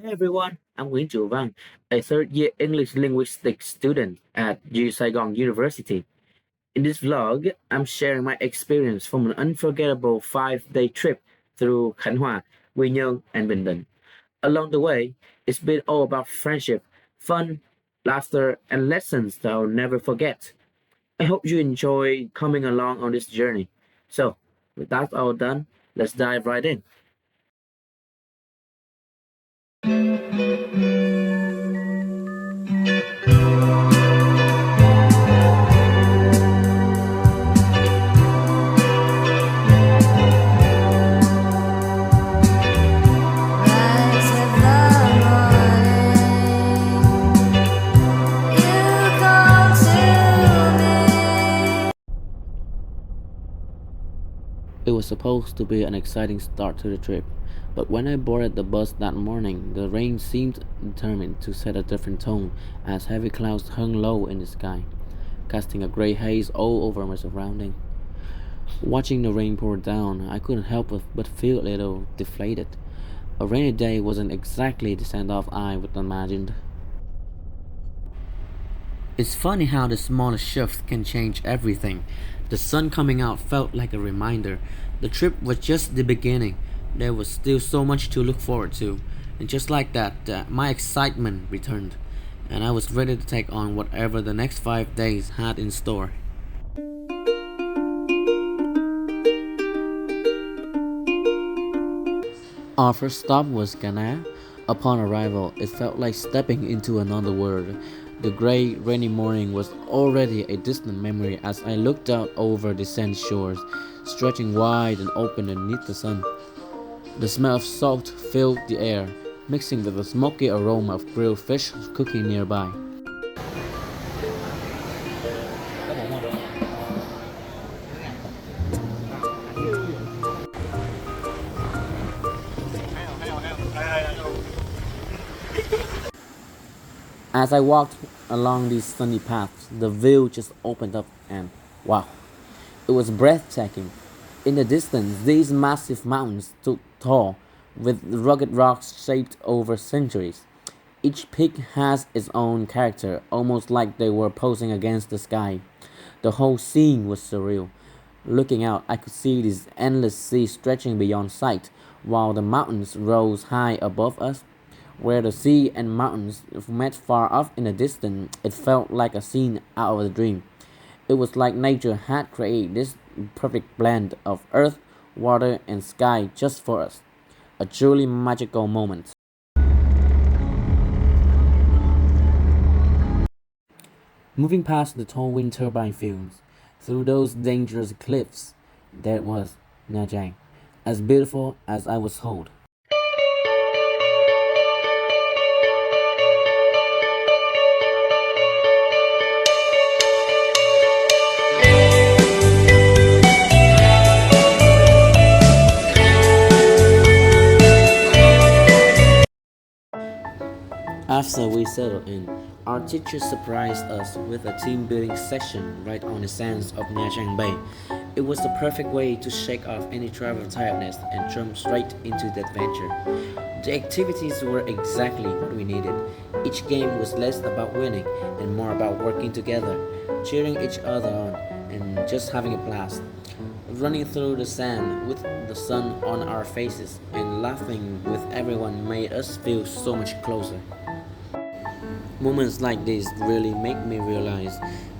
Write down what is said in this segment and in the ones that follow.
Hey everyone, I'm Nguyễn Triệu Văn, a third year English linguistics student at Saigon University. In this vlog, I'm sharing my experience from an unforgettable 5-day trip through Khánh Hòa, Quy Nhơn, and Bình Định. Along the way, it's been all about friendship, fun, laughter, and lessons that I'll never forget. I hope you enjoy coming along on this journey. So, with that all done, let's dive right in. Rise of the morning, you call to me. It was supposed to be an exciting start to the trip, but when I boarded the bus that morning, the rain seemed determined to set a different tone as heavy clouds hung low in the sky, casting a gray haze all over my surroundings. Watching the rain pour down, I couldn't help but feel a little deflated. A rainy day wasn't exactly the send-off I would imagined. It's funny how the smallest shift can change everything. The sun coming out felt like a reminder. The trip was just the beginning. There was still so much to look forward to. And just like that, my excitement returned. And I was ready to take on whatever the next 5 days had in store. Our first stop was Ghana. Upon arrival, it felt like stepping into another world. The grey, rainy morning was already a distant memory as I looked out over the sand shores, stretching wide and open beneath the sun. The smell of salt filled the air, mixing with the smoky aroma of grilled fish cooking nearby. As I walked along these sunny paths, the view just opened up and wow, it was breathtaking. In the distance, these massive mountains stood tall, with rugged rocks shaped over centuries. Each peak has its own character, almost like they were posing against the sky. The whole scene was surreal. Looking out, I could see this endless sea stretching beyond sight, while the mountains rose high above us. Where the sea and mountains met far off in the distance, it felt like a scene out of a dream. It was like nature had created this perfect blend of earth, water, and sky just for us. A truly magical moment. Moving past the tall wind turbine fields, through those dangerous cliffs, there was Nha Trang, as beautiful as I was told. After we settled in, our teacher surprised us with a team building session right on the sands of Nha Trang Bay. It was the perfect way to shake off any travel tiredness and jump straight into the adventure. The activities were exactly what we needed. Each game was less about winning and more about working together, cheering each other on, and just having a blast. Running through the sand with the sun on our faces and laughing with everyone made us feel so much closer. Moments like this really make me realize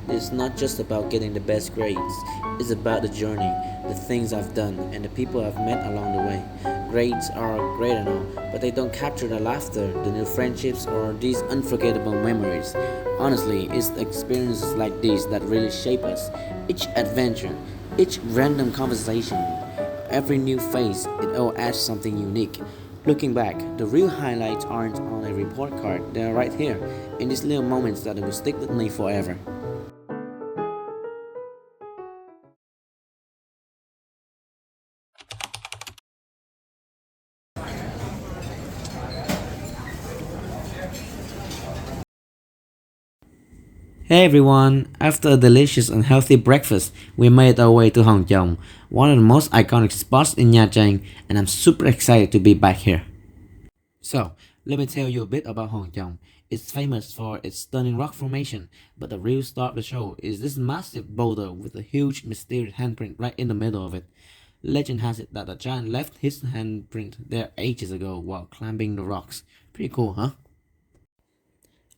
it's not just about getting the best grades, it's about the journey, the things I've done, and the people I've met along the way. Grades are great and all, but they don't capture the laughter, the new friendships, or these unforgettable memories. Honestly, it's experiences like these that really shape us. Each adventure, each random conversation, every new phase, it all adds something unique. Looking back, the real highlights aren't on a report card, they're right here, in these little moments that will stick with me forever. Hey everyone! After a delicious and healthy breakfast, we made our way to Hong Kong, one of the most iconic spots in Nha Trang, and I'm super excited to be back here. So, let me tell you a bit about Hong Kong. It's famous for its stunning rock formation, but the real star of the show is this massive boulder with a huge mysterious handprint right in the middle of it. Legend has it that a giant left his handprint there ages ago while climbing the rocks. Pretty cool, huh?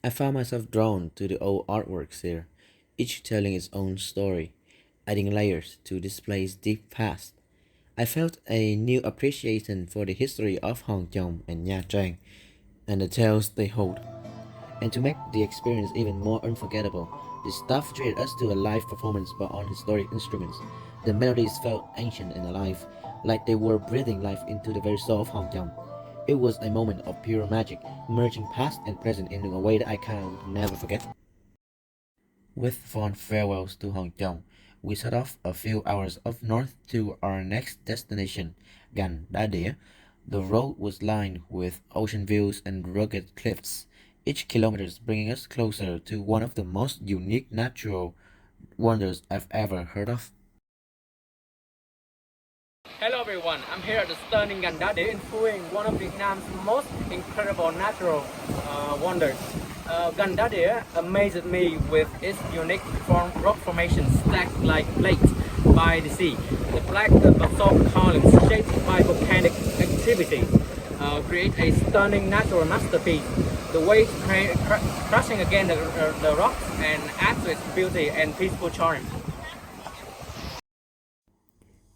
I found myself drawn to the old artworks here, each telling its own story, adding layers to this play's deep past. I felt a new appreciation for the history of Hong Kong and Nha Trang and the tales they hold. And to make the experience even more unforgettable, the staff treated us to a live performance but on historic instruments. The melodies felt ancient and alive, like they were breathing life into the very soul of Hong Kong. It was a moment of pure magic, merging past and present in a way that I can never forget. With fond farewells to Hong Kong, we set off a few hours up north to our next destination, Gan Da Địa. The road was lined with ocean views and rugged cliffs, each kilometer bringing us closer to one of the most unique natural wonders I've ever heard of. Hello everyone, I'm here at the stunning Gan Da Địa in Phú Yên, one of Vietnam's most incredible natural wonders. Gan Da Địa amazed me with its unique rock formation stacked like plates by the sea. The black basalt columns shaped by volcanic activity create a stunning natural masterpiece. The waves crashing against the rocks and add to its beauty and peaceful charm.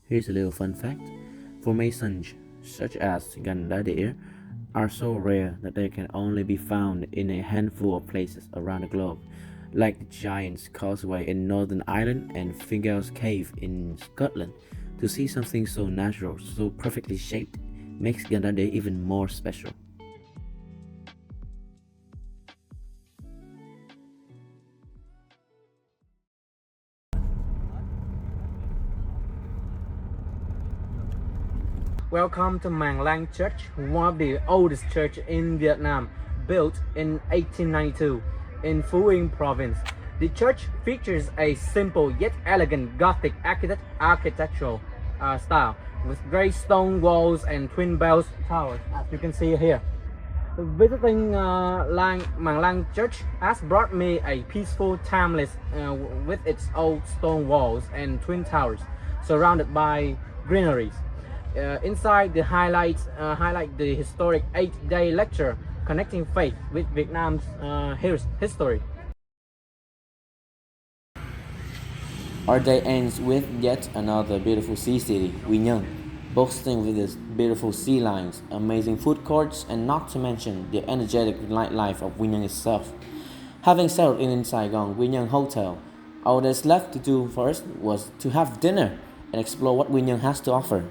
Here's a little fun fact. Formations such as Gan Da Địa are so rare that they can only be found in a handful of places around the globe, like the Giant's Causeway in Northern Ireland and Fingal's Cave in Scotland. To see something so natural, so perfectly shaped, makes Gan Da Địa even more special. Welcome to Mang Lang Church, one of the oldest churches in Vietnam, built in 1892 in Phú Yên province. The church features a simple yet elegant Gothic architectural style with grey stone walls and twin bell towers, as you can see here. Visiting Mang Lang Church has brought me a peaceful, timeless with its old stone walls and twin towers surrounded by greeneries. Inside the highlight the historic 8-day lecture connecting faith with Vietnam's history. Our day ends with yet another beautiful sea city, Quy Nhơn, boasting with its beautiful sea lines, amazing food courts, and not to mention the energetic nightlife of Quy Nhơn itself. Having settled in Saigon Nguyen Hotel, all that's left to do first was to have dinner and explore what Quy Nhơn has to offer.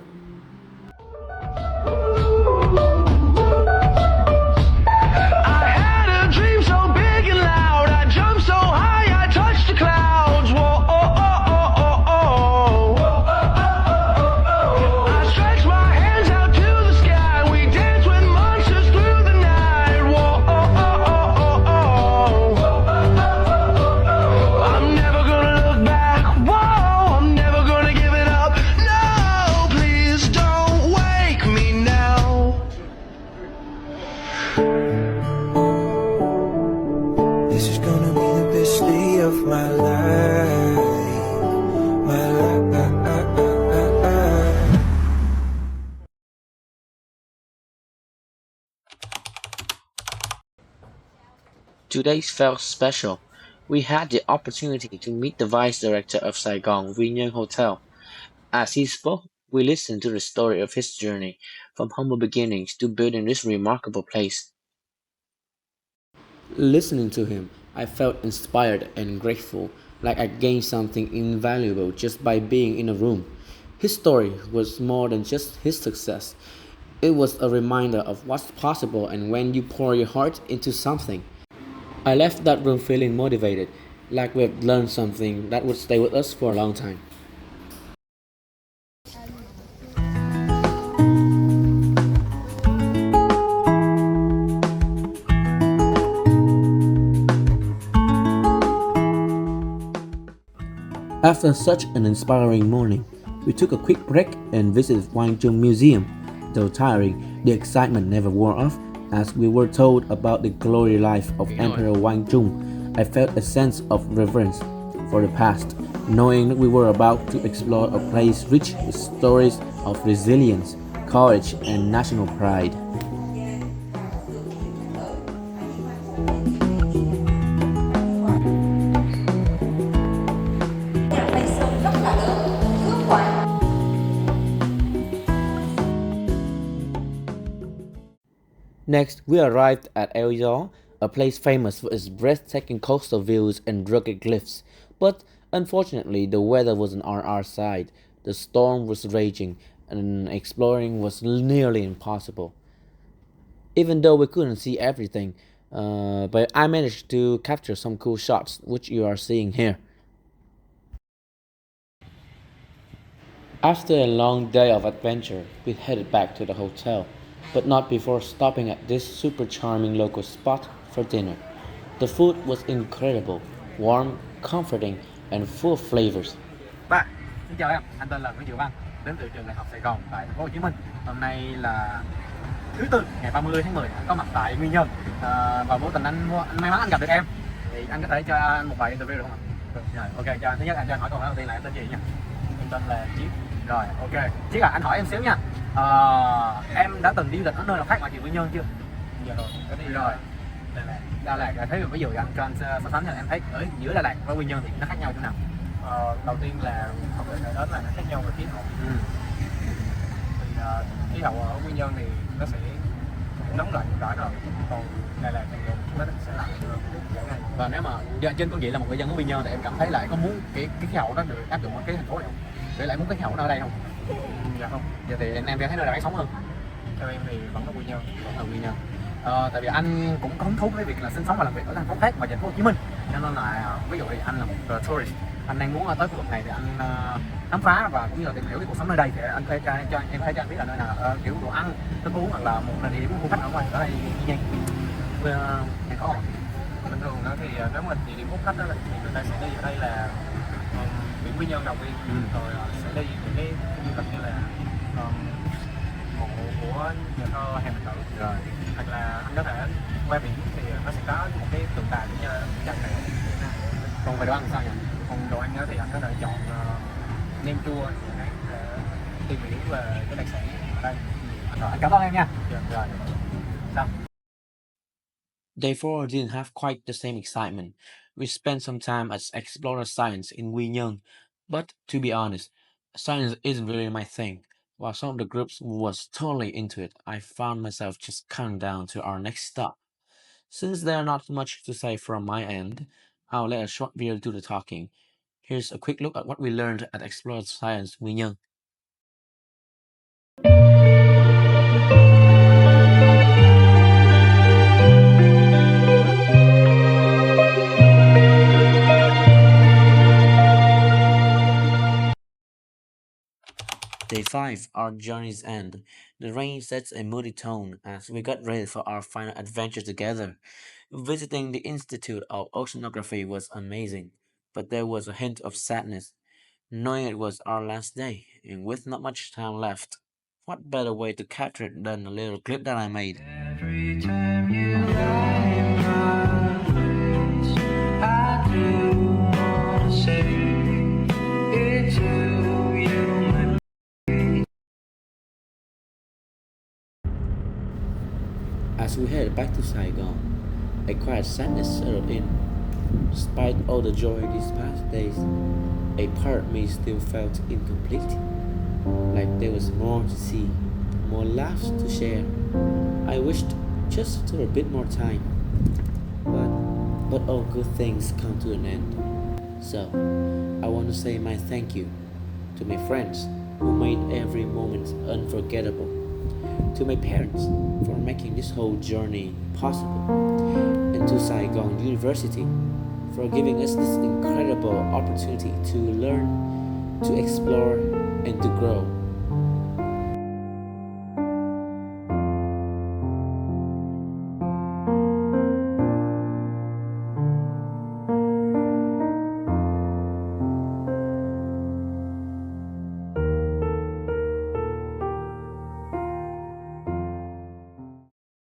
Today's felt special. We had the opportunity to meet the vice director of Saigon Union Hotel. As he spoke, we listened to the story of his journey, from humble beginnings to building this remarkable place. Listening to him, I felt inspired and grateful, like I gained something invaluable just by being in a room. His story was more than just his success. It was a reminder of what's possible and when you pour your heart into something. I left that room feeling motivated, like we've learned something that would stay with us for a long time. After such an inspiring morning, we took a quick break and visited Wang Chung Museum. Though tiring, the excitement never wore off. As we were told about the glory life of Emperor Wang Chung, I felt a sense of reverence for the past, knowing that we were about to explore a place rich with stories of resilience, courage, and national pride. Next, we arrived at El Yor, a place famous for its breathtaking coastal views and rugged cliffs. But unfortunately, the weather wasn't on our side. The storm was raging, and exploring was nearly impossible. Even though we couldn't see everything, but I managed to capture some cool shots, which you are seeing here. After a long day of adventure, we headed back to the hotel, but not before stopping at this super charming local spot for dinner. The food was incredible, warm, comforting, and full of flavors. Bạn, xin chào em, anh tên là Nguyễn Triệu Văn, đến từ trường Đại học Sài Gòn tại thành phố Hồ Chí Minh. Hôm nay là thứ Tư, ngày 30 tháng 10, anh có mặt tại Nguyên Nhân và vô tình anh may mắn anh gặp được em. Thì anh có thể cho anh một vài interview được không ạ? Rồi, ok, cho anh thứ nhất anh cho anh hỏi câu hỏi đầu tiên là em tên gì nha? Em tên là Chiết. Rồi, ok. Chiết à, anh hỏi em xíu nha. Em đã từng đi du lịch ở nơi nào khác ngoài Nguyên Nhân chưa? Dạ rồi, có đi rồi. Đà Lạt là thấy ví dụ anh cho anh so sánh cho em thấy ở giữa Đà Lạt và Quy Nhơn thì nó khác nhau chỗ nào? Đầu tiên là không thể nói đến là nó khác nhau về khí hậu. Thì khí hậu ở Quy Nhơn thì nó sẽ nóng lạnh rõ rồi, còn Đà Lạt thì nó sẽ lạnh hơn. Và nếu mà trên công vị là một người dân ở Quy Nhơn thì em cảm thấy lại có muốn cái khí hậu đó được áp dụng ở cái thành phố này không? Để lại muốn cái khí hậu nó ở đây không? Dạ không. Vậy thì em thấy nơi nào đáng sống hơn? Theo em thì vẫn là Quy Nhơn. Vẫn là Quy Nhơn. Tại vì anh cũng có hứng thú với việc là sinh sống và làm việc ở thành phố khác ngoài thành phố Hồ Chí Minh, cho nên là ví dụ thì anh là một tourist, anh đang muốn tới khu vực này thì anh khám phá và cũng như là tìm hiểu cái cuộc sống nơi đây, thì anh có thể cho anh biết là nơi nào kiểu đồ ăn, thức uống hoặc là một địa điểm hút khách ở ngoài ở đây như vậy. Có Bình thường đó thì nếu mà địa điểm hút khách đó thì người ta sẽ đi ở đây là biển Quy Nhơn đầu tiên, rồi sẽ đi những cái du lịch như là mộ của nhà thơ Hàn Tự, rồi hoặc là anh có thể qua biển thì nó sẽ có một cái tượng đài như chặt này. Còn về đồ ăn sao nhỉ? Còn đồ ăn đó thì anh có thể chọn nem chua để tìm hiểu về cái đặc sản ở đây. Rồi, anh cảm ơn em nha. Rồi. Xong. Day 4 didn't have quite the same excitement. We spent some time as Explorer Science in Quy Nhơn, but to be honest, science isn't really my thing. While some of the groups was totally into it, I found myself just counting down to our next stop. Since there's not much to say from my end, I'll let a short video do the talking. Here's a quick look at what we learned at Explorer Science Quy Nhơn. Day 5, our journey's end. The rain sets a moody tone as we got ready for our final adventure together. Visiting the Institute of Oceanography was amazing, but there was a hint of sadness, knowing it was our last day, and with not much time left. What better way to capture it than a little clip that I made? Every time you lie in my place, I do wanna say it's you meant. As we headed back to Saigon, a quiet sadness settled in. Despite all the joy these past days, a part of me still felt incomplete. Like there was more to see, more laughs to share. I wished just for a bit more time. But all good things come to an end. So, I want to say my thank you to my friends who made every moment unforgettable. To my parents for making this whole journey possible. And to Saigon University for giving us this incredible opportunity to learn, to explore, and to grow.